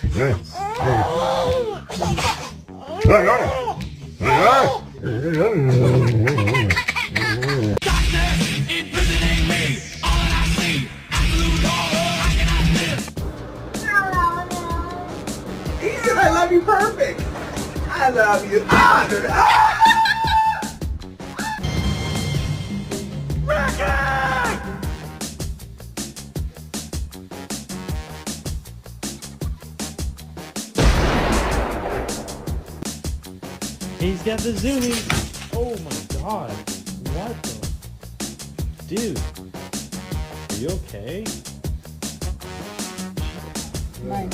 He said, I love you perfect. I love you. He's got the zoomies. Oh my god. What the? Dude. Are you okay? Mine.